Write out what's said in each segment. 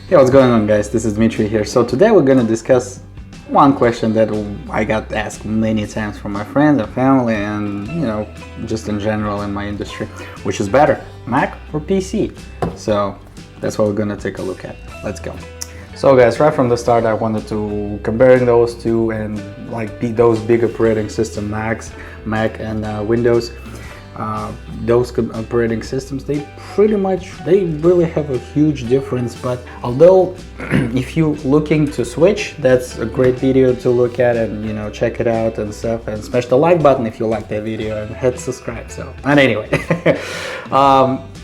Hey, what's going on, guys? This is Dmitry here. So today we're gonna discuss one question that I got asked many times from my friends and family and, just in general in my industry. Which is better, Mac or PC? So that's what we're gonna take a look at. Let's go. So guys, right from the start I wanted to comparing those two and those big operating system Mac and Windows. Those operating systems, they really have a huge difference. But although if you're looking to switch, that's a great video to look at and check it out and stuff, and smash the like button if you like that video and hit subscribe. So, and anyway,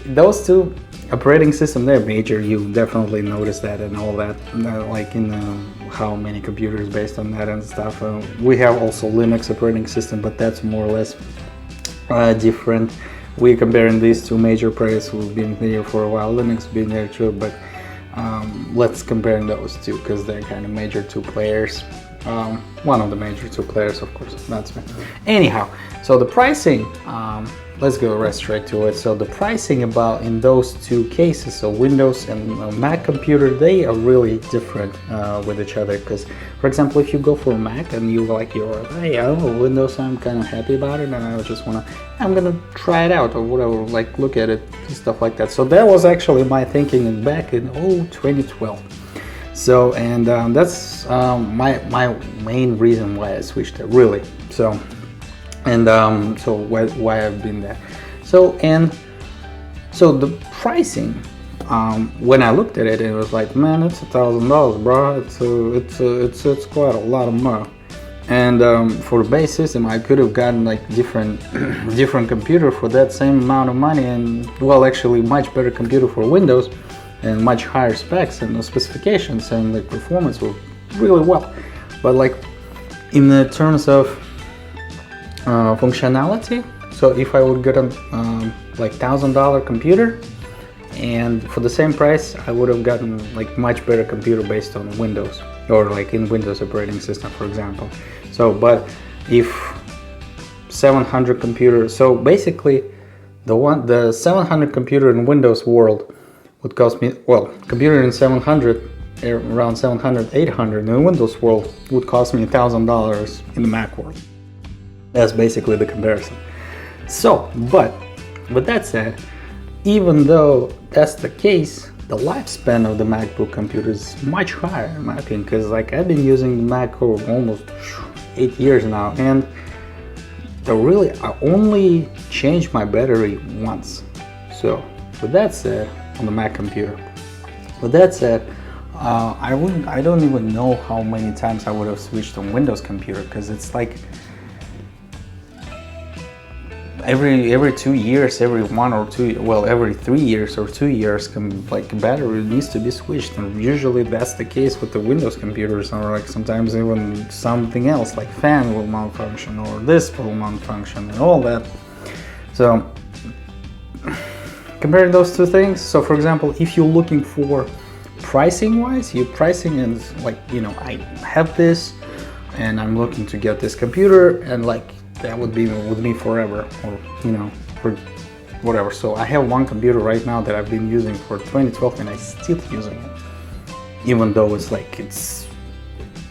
those two operating system, they're major. You definitely notice that and all that, how many computers based on that and stuff. We have also Linux operating system, but that's more or less different. We're comparing these two major players who've been here for a while. Linux been there too, but let's compare those two because they're kind of major two players. One of the major two players, of course, that's me. Anyhow, so the pricing, let's go right straight to it. So the pricing in those two cases, so Windows and Mac computer, they are really different with each other. Because, for example, if you go for Mac and you hey, I don't know, Windows, I'm kind of happy about it, and I'm gonna try it out or whatever, look at it and stuff like that. So that was actually my thinking back in 2012. So, and that's my main reason why I switched it, really. So, and so why I've been there. So the pricing, when I looked at it, it was like, man, it's $1,000, bro. It's quite a lot of money. And for the base system, I could have gotten different computer for that same amount of money, and actually much better computer for Windows, and much higher specs and the specifications and the performance were really well. But in the terms of functionality, so if I would get a $1,000 computer, and for the same price I would have gotten much better computer based on Windows, or in Windows operating system, for example. So but if 700 computer, so basically the 700 computer in Windows world would cost me, computer in 700, around 700, 800 in Windows world would cost me $1,000 in the Mac world. That's basically the comparison. So, but with that said, even though that's the case, the lifespan of the MacBook computer is much higher in my opinion, because I've been using the Mac for almost 8 years now, and I only changed my battery once. So with that said, on the Mac computer, with that said, I don't even know how many times I would have switched on Windows computer, because it's every 2 years, every 1 or 2, every 3 years or 2 years, battery needs to be switched, and usually that's the case with the Windows computers, or sometimes even something else like fan will malfunction or this will malfunction and all that. So comparing those two things, so for example, if you're looking for pricing wise, pricing is I have this and I'm looking to get this computer, and that would be with me forever, or for whatever. So I have one computer right now that I've been using for 2012 and I'm still using it, even though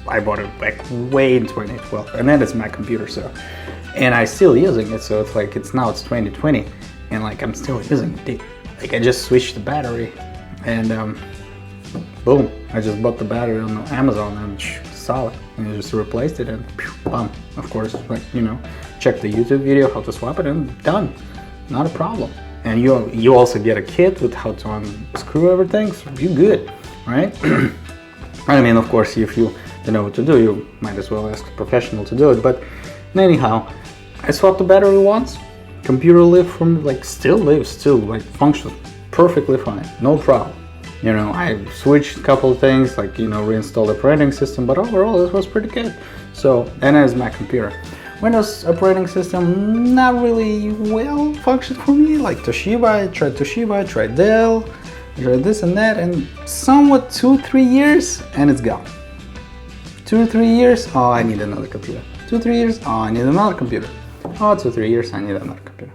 I bought it way in 2012, and then it's my computer, so, and I still using it. So it's now it's 2020 and I'm still using it. I just switched the battery, and boom, I just bought the battery on Amazon and solid, and I just replaced it, and bam, of course, check the YouTube video how to swap it, and done, not a problem. And you also get a kit with how to unscrew everything, so you're good, right? I mean, of course, if you don't know what to do, you might as well ask a professional to do it. But anyhow, I swapped the battery once, computer still functions perfectly fine, no problem. I switched a couple of things, reinstalled the operating system, but overall it was pretty good. So, and as Mac computer. Windows operating system, not really well functioned for me, Toshiba, I tried Dell, I tried this and that, and somewhat 2-3 years, and it's gone. 2-3 years, oh, I need another computer. 2-3 years, oh, I need another computer. Oh, 2-3 years, I need another computer.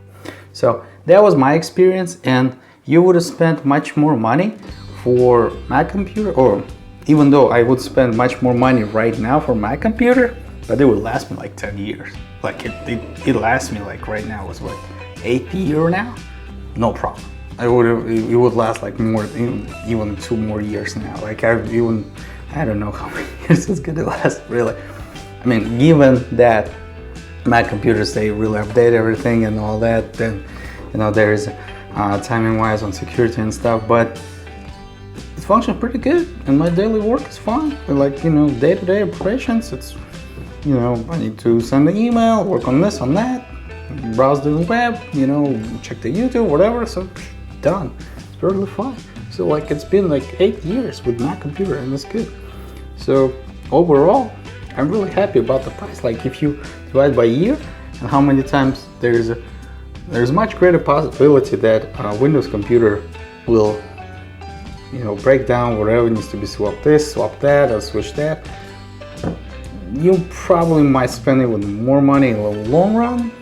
So that was my experience, and you would have spent much more money for Mac computer, or even though I would spend much more money right now for Mac computer, but it would last me like 10 years. Like it lasts me like right now is what, 8th year now? No problem. It would last like more, even 2 more years now. Like I don't know how many years it's gonna last really. I mean, given that Mac computers, they really update everything and all that, then there is timing wise on security and stuff, but it functions pretty good and my daily work is fine. Like, day-to-day operations, it's, I need to send an email, work on this, on that, browse the web, check the YouTube, whatever, so done. It's perfectly fine. So like it's been like 8 years with Mac computer and it's good. So overall, I'm really happy about the price. Like if you divide by year and how many times there's much greater possibility that a Windows computer will, break down, whatever needs to be swapped this, swap that, or switch that. You probably might spend even more money in the long run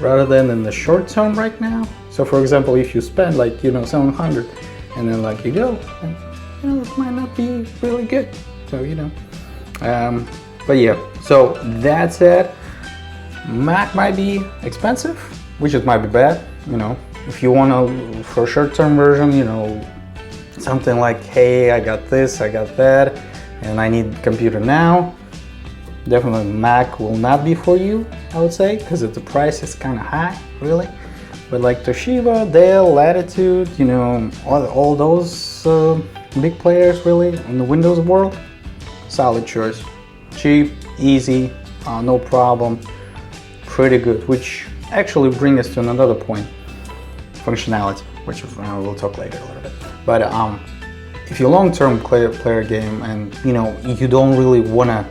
rather than in the short term right now. So for example, if you spend like, 700 and then like you go, and, it might not be really good. So, but yeah, so that's it. Mac might be expensive, which it might be bad, if you want to, for a short-term version, something like, hey, I got this, I got that, and I need a computer now. Definitely Mac will not be for you, I would say, because the price is kind of high, really. But like Toshiba, Dell, Latitude, all those big players really in the Windows world, solid choice. Cheap, easy, no problem, pretty good, which actually brings us to another point, functionality, which we'll talk later a little bit. But if you're long-term player game and you don't really want to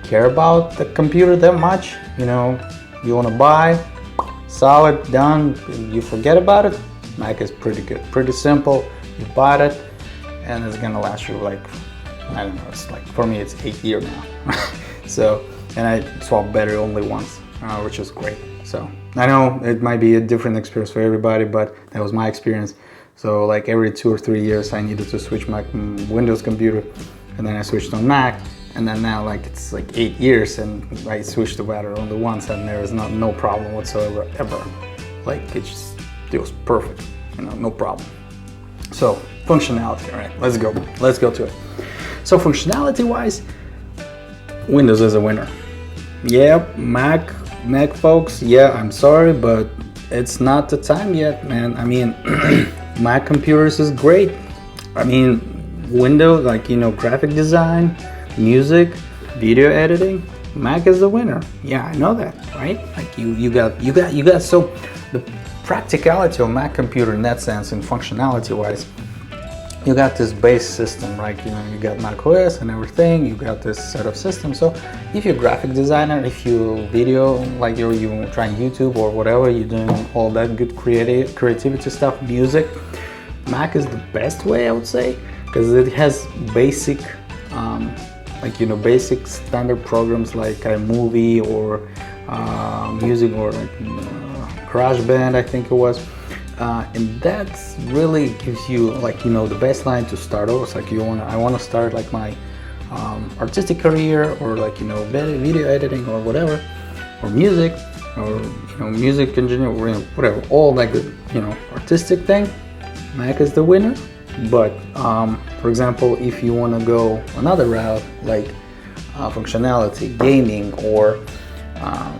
care about the computer that much, you want to buy, solid, done, you forget about it, Mac is pretty good, pretty simple. You bought it and it's gonna last you like, I don't know, it's like, for me it's 8 years now. So, and I swapped battery only once, which is great. So I know it might be a different experience for everybody, but that was my experience. So like every 2 or 3 years I needed to switch my Windows computer, and then I switched on Mac, and then now like it's like 8 years and I switched the battery only once and there is no problem whatsoever ever. Like it was perfect, no problem. So functionality, all right, let's go to it. So functionality wise, Windows is a winner. Yeah, Mac folks, yeah, I'm sorry, but it's not the time yet, man. I mean, Mac computers is great. I mean, Windows, like, graphic design, music, video editing, Mac is the winner. Yeah, I know that, right? Like you got so the practicality of Mac computer in that sense and functionality wise, you got this base system, right? You got macOS and everything, you got this set of systems. So if you're a graphic designer, if you video, like you trying YouTube or whatever, you're doing all that good creativity stuff, music, Mac is the best way, I would say, because it has basic, basic standard programs like iMovie or music or like GarageBand, I think it was. And that really gives you like the baseline to start off. It's like I want to start like my artistic career or like video editing or whatever, or music or music engineer or whatever, all like the artistic thing. Mac is the winner. But for example, if you want to go another route like functionality, gaming, or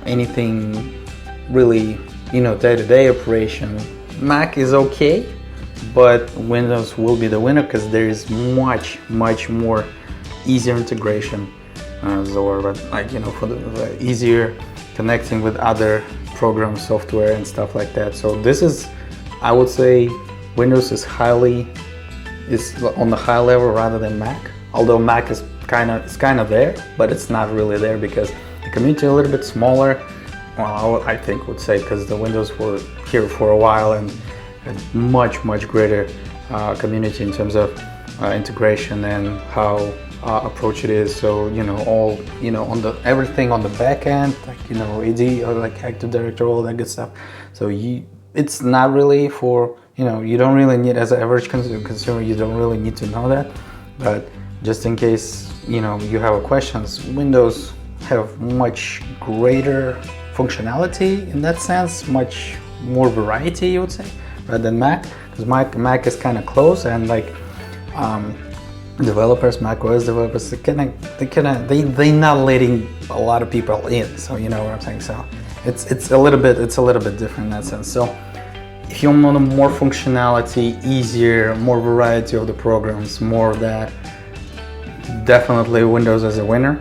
anything really day-to-day operation, Mac is okay, but Windows will be the winner because there is much more easier integration, for the easier connecting with other programs, software, and stuff like that. So this is, I would say, Windows is on the high level rather than Mac. Although Mac is kind of there, but it's not really there because the community is a little bit smaller. Well, I think would say because the Windows were here for a while and much greater community in terms of integration and how approach it is. So all on the everything on the back end, like AD or like Active Directory, all that good stuff. So it's not really for you don't really need, as an average consumer, you don't really need to know that. But just in case, you have questions, Windows have much greater functionality in that sense, much more variety, you would say, rather than Mac, because Mac is kind of close, and like developers, macOS developers, they not letting a lot of people in. So you know what I'm saying. So it's a little bit different in that sense. So if you want more functionality, easier, more variety of the programs, more of that, definitely Windows is a winner.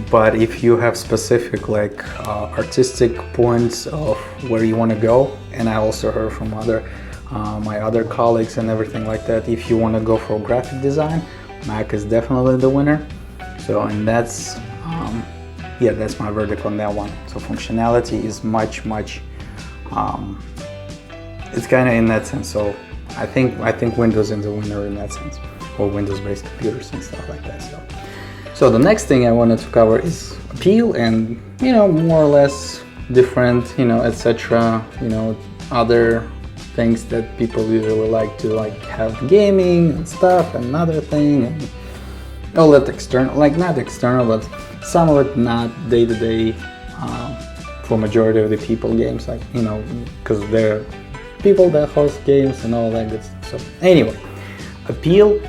But if you have specific like artistic points of where you want to go, and I also heard from my other colleagues and everything like that, if you want to go for graphic design, Mac is definitely the winner. So, and that's that's my verdict on that one. So functionality is much it's kind of in that sense. So I think Windows is the winner in that sense, or Windows-based computers and stuff like that. So the next thing I wanted to cover is appeal and more or less different etc. Other things that people usually like to have gaming and stuff, and another thing, and all that external, not external, but some of it not day-to-day for majority of the people games, because there are people that host games and all that good stuff. So anyway, appeal,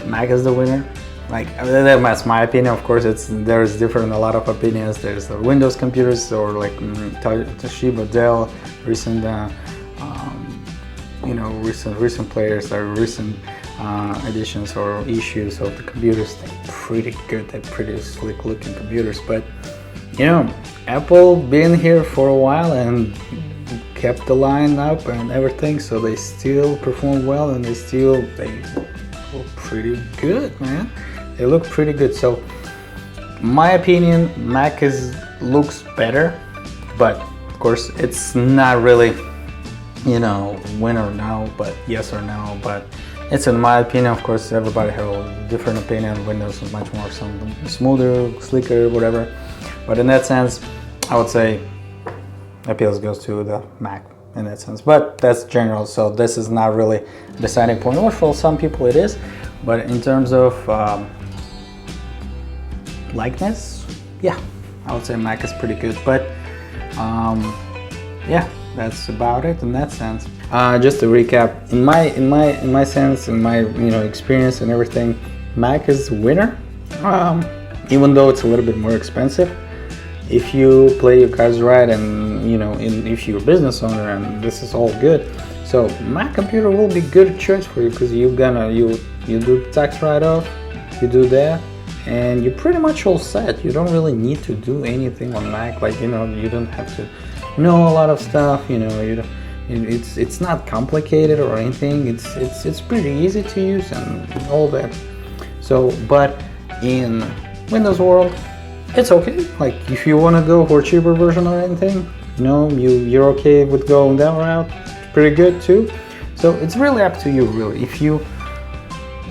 Mac is the winner. That's my opinion. Of course, there's different, a lot of opinions. There's the Windows computers, or like Toshiba, Dell, recent recent players, or recent editions or issues of the computers. They're pretty good. They're pretty slick looking computers. But Apple been here for a while and kept the line up and everything, so they still perform well, and they look pretty good, man. They look pretty good. So my opinion, Mac looks better, but of course it's not really win or no, but yes or no. But it's in my opinion. Of course, everybody has a different opinion. Windows is much more smoother, slicker, whatever. But in that sense, I would say appeals goes to the Mac in that sense. But that's general. So this is not really a deciding point. Or for some people it is. But in terms of likeness, yeah, I would say Mac is pretty good. But that's about it in that sense. Just to recap, in my sense, in my experience and everything, Mac is the winner. Even though it's a little bit more expensive, if you play your cards right, and if you're a business owner and this is all good, so Mac computer will be good choice for you, because you do tax write-off, you do that, and you're pretty much all set. You don't really need to do anything on Mac. You don't have to know a lot of stuff. It's not complicated or anything. It's pretty easy to use and all that. So, but in Windows world, it's okay. If you want to go for a cheaper version or anything, you're okay with going that route. It's pretty good too. So it's really up to you, really. If you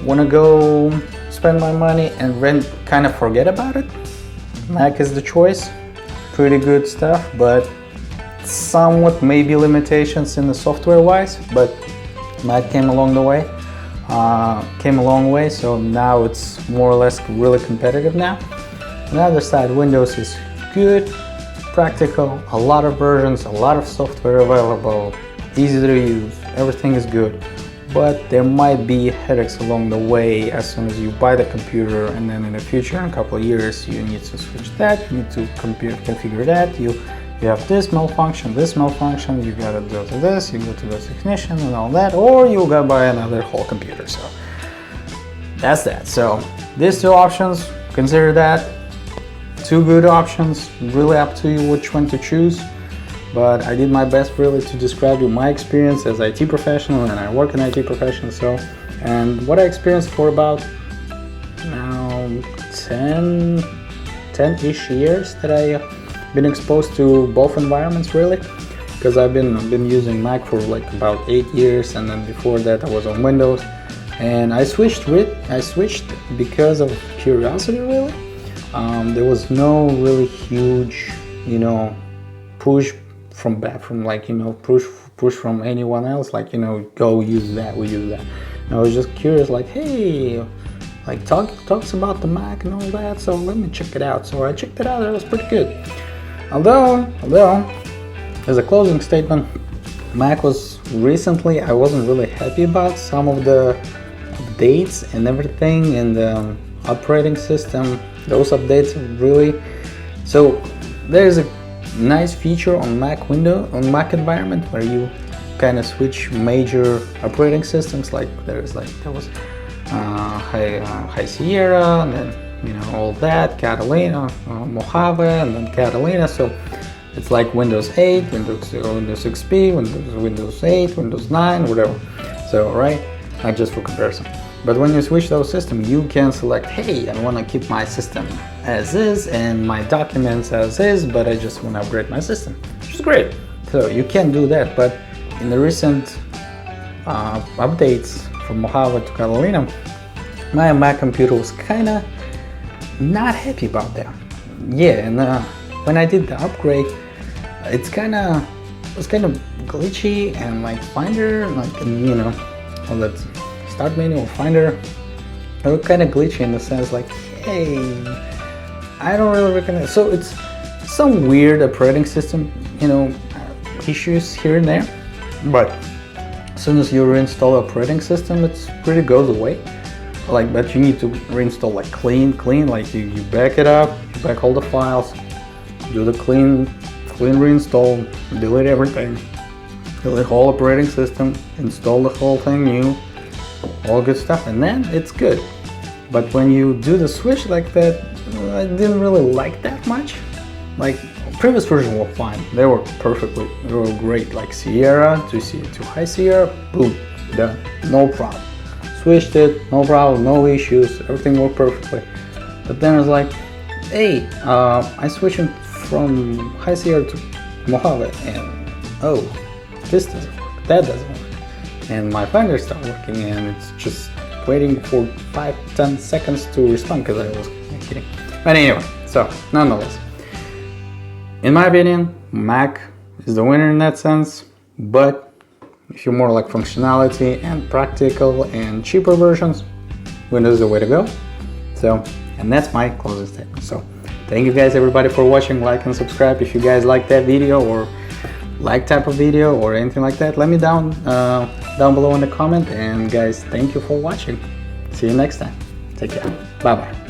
want to go spend my money and then kind of forget about it, Mac is the choice. Pretty good stuff, but somewhat maybe limitations in the software wise, but Mac came a long way, so now it's more or less really competitive now. On the other side, Windows is good, practical, a lot of versions, a lot of software available, easy to use, everything is good. But there might be headaches along the way as soon as you buy the computer, and then in the future, in a couple of years, you need to switch that, you need to configure that, you have this malfunction, you gotta go to this, you go to the technician and all that, or you gotta buy another whole computer. So that's that. So these two options, consider that. Two good options, really up to you which one to choose. But I did my best really to describe you my experience as IT professional, and I work in IT professional. So, and what I experienced for about now 10-ish years that I been exposed to both environments really, because I've been using Mac for about 8 years, and then before that I was on Windows, and I switched because of curiosity really. There was no really huge push push from anyone else, like, you know, go use that, we use that. And I was just curious, like, hey, like talks about the Mac and all that, so let me check it out. So I checked it out, it was pretty good. Although as a closing statement, Mac was recently, I wasn't really happy about some of the updates and everything, and the operating system, those updates really. So there's a nice feature on Mac environment where you kind of switch major operating systems, like there was High Sierra, and then, you know, all that, Catalina, Mojave, and then Catalina. So it's like Windows 8, Windows XP, Windows 8, Windows 9, whatever. So, right, not just for comparison. But when you switch those systems, you can select, hey, I want to keep my system as is and my documents as is, but I just want to upgrade my system, which is great. So you can do that. But in the recent updates from Mojave to Catalina, my Mac computer was kind of not happy about that. Yeah, and when I did the upgrade, it was kind of glitchy, and like Finder, like, you know, all that start menu or Finder, it was kind of glitchy in the sense like, hey, I don't really recognize. So it's some weird operating system, you know, issues here and there. But as soon as you reinstall the operating system, it's pretty goes away. Like, but you need to reinstall like clean, like you back it up, you back all the files, do the clean reinstall, delete everything, delete the whole operating system, install the whole thing new, all good stuff, and then it's good. But when you do the switch like that, I didn't really like that much. Like, previous version were fine, they were great, like Sierra to High Sierra, boom, done, no problem. Switched it, no problem, no issues, everything worked perfectly. But then I was like, hey, I switched from High Sierra to Mojave, and oh, this doesn't work, that doesn't work. And my Finder stopped working, and it's just waiting for 5-10 seconds to respond because I was kidding. But anyway, so nonetheless, in my opinion, Mac is the winner in that sense. But if you're more like functionality and practical and cheaper versions, Windows is the way to go. So, and that's my closing statement. So thank you guys everybody for watching. Like and subscribe if you guys like that video, or like type of video or anything like that. Let me down below in the comment. And guys, thank you for watching. See you next time. Take care. Bye bye.